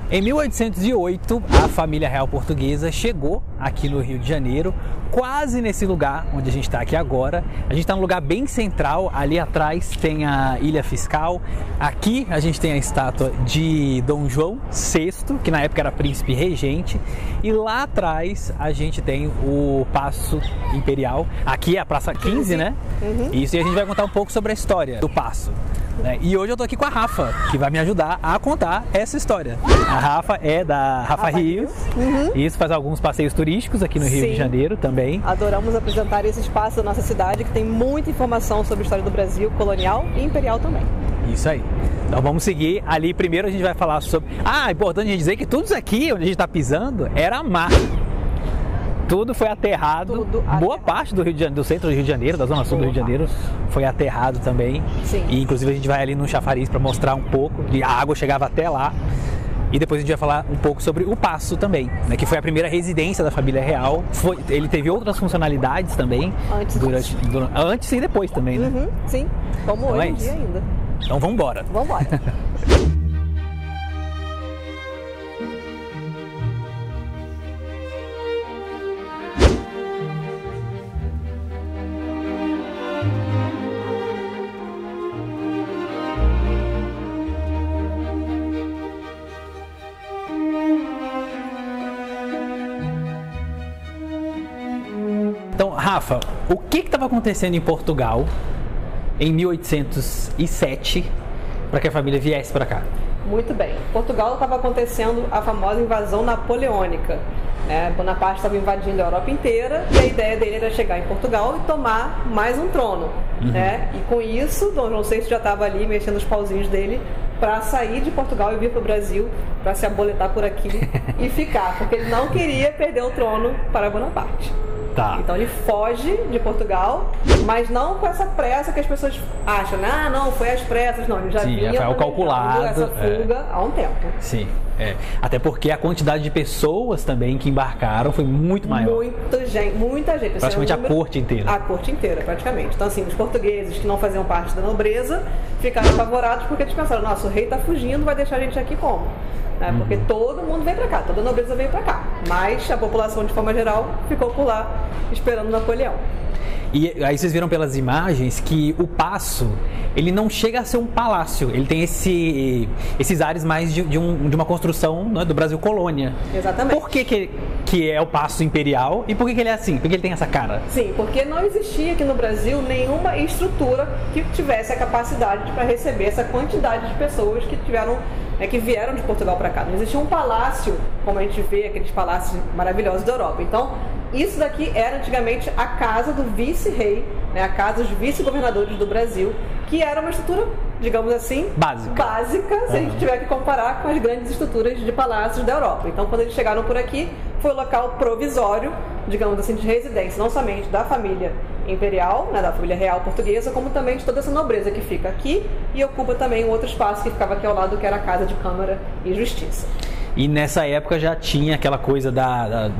Em 1808, a família real portuguesa chegou aqui no Rio de Janeiro, quase nesse lugar onde a gente está aqui agora. A gente está num lugar bem central, ali atrás tem a Ilha Fiscal, aqui a gente tem a estátua de Dom João VI, que na época era príncipe regente, e lá atrás a gente tem o Paço Imperial, aqui é a Praça 15, né? Isso, e a gente vai contar um pouco sobre a história do Paço. E hoje eu tô aqui com a Rafa, que vai me ajudar a contar essa história. A Rafa é da Rafa Rios. Isso, faz alguns passeios turísticos aqui no Rio de Janeiro também. Adoramos apresentar esse espaço da nossa cidade, que tem muita informação sobre a história do Brasil, colonial e imperial também. Isso aí. Então vamos seguir. Ali primeiro a gente vai falar sobre... é importante a gente dizer que tudo isso aqui, onde a gente tá pisando, era mar. Tudo foi aterrado, boa parte do Rio de Janeiro, do centro do Rio de Janeiro, da zona sul do Rio de Janeiro, foi aterrado também. Sim. E inclusive a gente vai ali no chafariz para mostrar um pouco, e a água chegava até lá. E depois a gente vai falar um pouco sobre o Paço também, né, que foi a primeira residência da família real. Ele teve outras funcionalidades também, antes e depois também, né? Sim, como então hoje em dia ainda. Então vamos embora. Vamos embora. Então, Rafa, o que estava acontecendo em Portugal em 1807 para que a família viesse para cá? Muito bem. Em Portugal estava acontecendo a famosa invasão napoleônica. Bonaparte estava invadindo a Europa inteira e a ideia dele era chegar em Portugal e tomar mais um trono. E com isso, Dom João VI já estava ali mexendo os pauzinhos dele para sair de Portugal e vir para o Brasil para se aboletar por aqui e ficar, porque ele não queria perder o trono para Bonaparte. Então ele foge de Portugal, mas não com essa pressa que as pessoas acham, não, foi às pressas, não, ele já vinha calculado essa fuga há um tempo. Sim, até porque a quantidade de pessoas também que embarcaram foi muito maior. Muita gente. Praticamente a corte inteira. A corte inteira, praticamente. Então assim, os portugueses que não faziam parte da nobreza ficaram apavorados porque eles pensaram, nossa, o rei tá fugindo, vai deixar a gente aqui como? Porque todo mundo veio para cá, toda a nobreza veio para cá, mas a população de forma geral ficou por lá esperando Napoleão. E aí vocês viram pelas imagens que o Paço, ele não chega a ser um palácio, ele tem esses ares mais de uma construção, né, do Brasil colônia. Exatamente. Por que é o Paço Imperial e por que ele é assim? Por que ele tem essa cara? Sim, porque não existia aqui no Brasil nenhuma estrutura que tivesse a capacidade para receber essa quantidade de pessoas que vieram de Portugal para cá. Não existia um palácio, como a gente vê, aqueles palácios maravilhosos da Europa. Então, isso daqui era antigamente a casa do vice-rei, a casa dos vice-governadores do Brasil, que era uma estrutura, digamos assim, básica, se a gente tiver que comparar com as grandes estruturas de palácios da Europa. Então, quando eles chegaram por aqui, foi um local provisório, digamos assim, de residência, não somente da família imperial, da família real portuguesa, como também de toda essa nobreza que fica aqui e ocupa também um outro espaço que ficava aqui ao lado, que era a Casa de Câmara e Justiça. E nessa época já tinha aquela coisa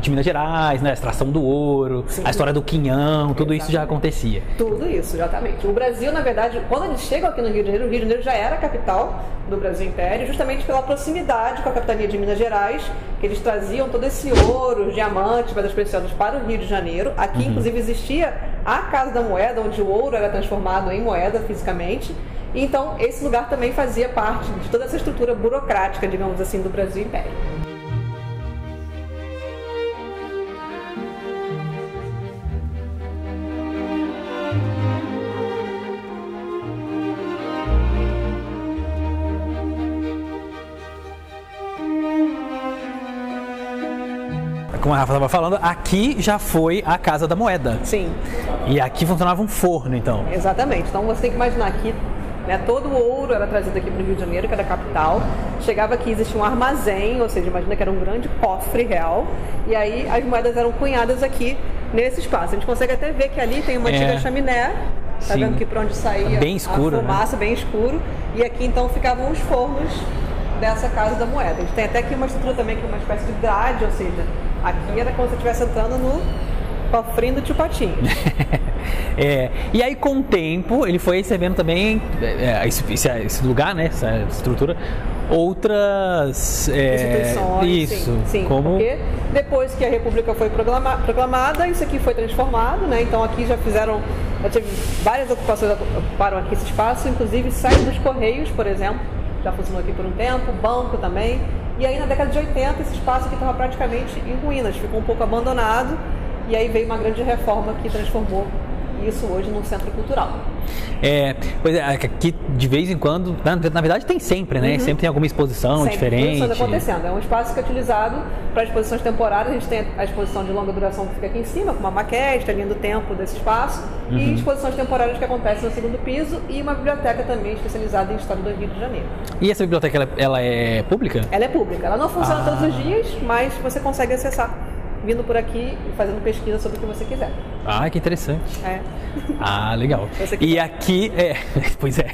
de Minas Gerais, a extração do ouro, a história do quinhão, tudo isso já acontecia. Tudo isso, exatamente. O Brasil, na verdade, quando eles chegam aqui no Rio de Janeiro, o Rio de Janeiro já era a capital do Brasil Império, justamente pela proximidade com a capitania de Minas Gerais, que eles traziam todo esse ouro, diamantes, pedras preciosas para o Rio de Janeiro. Aqui, inclusive, existia a Casa da Moeda, onde o ouro era transformado em moeda fisicamente. Então, esse lugar também fazia parte de toda essa estrutura burocrática, digamos assim, do Brasil Império. Como a Rafa estava falando, aqui já foi a Casa da Moeda. Sim. E aqui funcionava um forno, então. Exatamente. Então, você tem que imaginar aqui, todo o ouro era trazido aqui para o Rio de Janeiro, que era a capital. Chegava aqui, existia um armazém, ou seja, imagina que era um grande cofre real. E aí as moedas eram cunhadas aqui nesse espaço. A gente consegue até ver que ali tem uma antiga chaminé. Tá vendo aqui para onde saía bem escuro, a fumaça, bem escuro. E aqui então ficavam os fornos dessa Casa da Moeda. A gente tem até aqui uma estrutura também, que é uma espécie de grade, ou seja, aqui era como se você estivesse entrando cofrinho do Tio Patinho. E aí com o tempo ele foi recebendo também esse lugar, né, essa estrutura, outras instituições, sim, como... porque depois que a República foi proclamada, isso aqui foi transformado, né? Então aqui já teve várias ocupações, ocuparam aqui esse espaço, inclusive saiu dos Correios, por exemplo, já funcionou aqui por um tempo, banco também. E aí na década de 80 esse espaço aqui estava praticamente em ruínas, ficou um pouco abandonado, e aí veio uma grande reforma que transformou isso hoje num centro cultural. Pois é, aqui de vez em quando, na verdade tem sempre, né? Sempre tem alguma exposição diferente. Sempre acontecendo. É um espaço que é utilizado para exposições temporárias. A gente tem a exposição de longa duração que fica aqui em cima, com uma maquete, a linha do tempo desse espaço, e exposições temporárias que acontecem no segundo piso, e uma biblioteca também especializada em história do Rio de Janeiro. E essa biblioteca, ela é pública? Ela é pública. Ela não funciona todos os dias, mas você consegue acessar vindo por aqui e fazendo pesquisa sobre o que você quiser. Ah, que interessante. Legal. E aqui, pois é.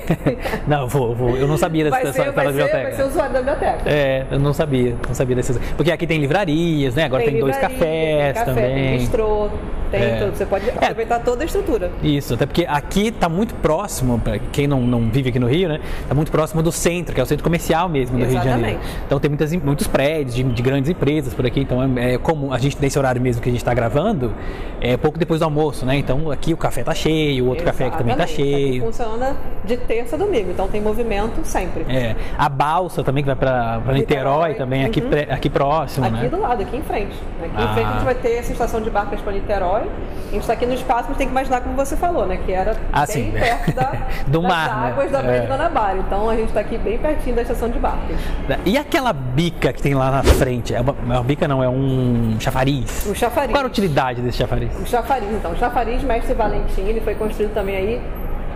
Não, eu não sabia dessa biblioteca. Vai ser usuário da biblioteca. Eu não sabia dessas. Porque aqui tem livrarias, né? Agora tem 2 cafés também. Tem bistrô, tem tudo. Você pode aproveitar toda a estrutura. Isso, até porque aqui está muito próximo, para quem não vive aqui no Rio, né? Está muito próximo do centro, que é o centro comercial mesmo do Rio de Janeiro. Então tem muitos prédios de grandes empresas por aqui. Então é comum, a gente nesse horário mesmo que a gente está gravando, pouco depois do almoço, né? Então aqui o café tá cheio, o outro café aqui também tá cheio. Aqui funciona de terça a domingo, então tem movimento sempre. A balsa também que vai para Niterói também, aqui próximo, aqui, né? Aqui do lado, aqui em frente. Aqui em frente a gente vai ter essa estação de barcas para Niterói. A gente está aqui no espaço, mas tem que imaginar como você falou, né? Que era bem perto das águas da Baía de Guanabara. Então a gente está aqui bem pertinho da estação de barcas. E aquela bica que tem lá na frente? Uma bica não, é um chafariz. O chafariz. Qual a utilidade desse chafariz? O chafariz, então. O chafariz Mestre Valentim, ele foi construído também aí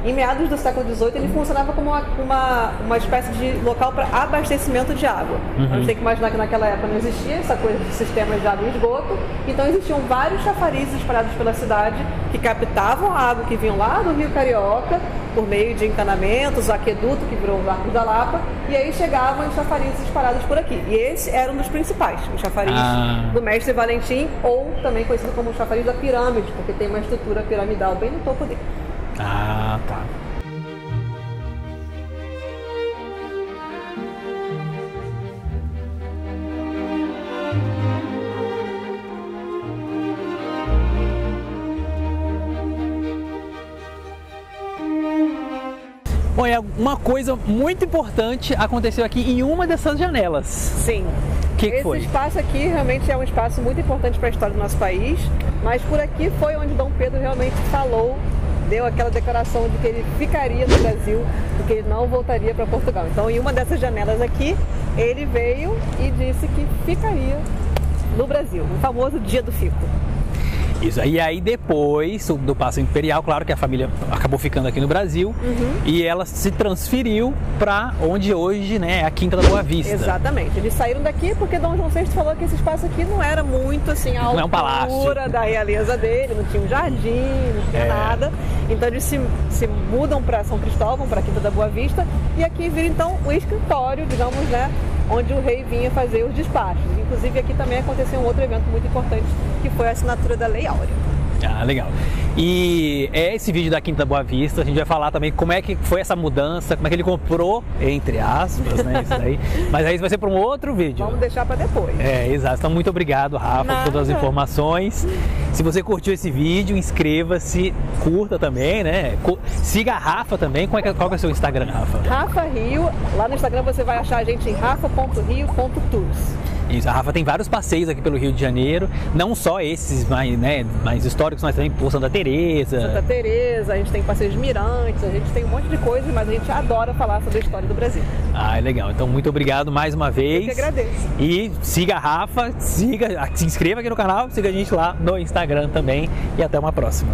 em meados do século XVIII. Ele funcionava como uma espécie de local para abastecimento de água. A gente tem que imaginar que naquela época não existia essa coisa de sistemas de água e esgoto, então existiam vários chafarizes espalhados pela cidade que captavam a água que vinham lá do Rio Carioca por meio de encanamentos, o aqueduto que virou o Arco da Lapa, e aí chegavam em chafarizes espalhados por aqui. E esse era um dos principais, o chafariz do Mestre Valentim, ou também conhecido como o chafariz da pirâmide, porque tem uma estrutura piramidal bem no topo dele. Tá. Bom, uma coisa muito importante aconteceu aqui em uma dessas janelas. Sim. Que foi? Esse espaço aqui realmente é um espaço muito importante para a história do nosso país, mas por aqui foi onde Dom Pedro realmente falou, deu aquela declaração de que ele ficaria no Brasil, de que ele não voltaria para Portugal. Então, em uma dessas janelas aqui, ele veio e disse que ficaria no Brasil, o famoso Dia do Fico. Isso, e aí depois do Paço Imperial, claro que a família acabou ficando aqui no Brasil, e ela se transferiu para onde hoje, né, é a Quinta da Boa Vista. Exatamente, eles saíram daqui porque Dom João VI falou que esse espaço aqui não era muito assim a altura da realeza dele, não tinha um jardim, não tinha nada, então eles se mudam para São Cristóvão, para a Quinta da Boa Vista, e aqui vira então o escritório, digamos, né, onde o rei vinha fazer os despachos. Inclusive aqui também aconteceu um outro evento muito importante, que foi a assinatura da Lei Áurea. Legal. E esse vídeo da Quinta da Boa Vista, a gente vai falar também como é que foi essa mudança, como é que ele comprou, entre aspas, né, isso daí. Mas aí isso vai ser para um outro vídeo. Vamos deixar para depois. Exato. Então, muito obrigado, Rafa, por todas as informações. Se você curtiu esse vídeo, inscreva-se, curta também, né? Siga a Rafa também. Qual que é o seu Instagram, Rafa? Rafa Rio. Lá no Instagram você vai achar a gente em rafa.rio.tours. Isso, a Rafa tem vários passeios aqui pelo Rio de Janeiro, não só esses mais históricos, mas também por Santa Teresa. Santa Teresa, a gente tem passeios de mirantes, a gente tem um monte de coisas, mas a gente adora falar sobre a história do Brasil. Legal. Então, muito obrigado mais uma vez. Eu que agradeço. E siga a Rafa, se inscreva aqui no canal, siga a gente lá no Instagram também e até uma próxima.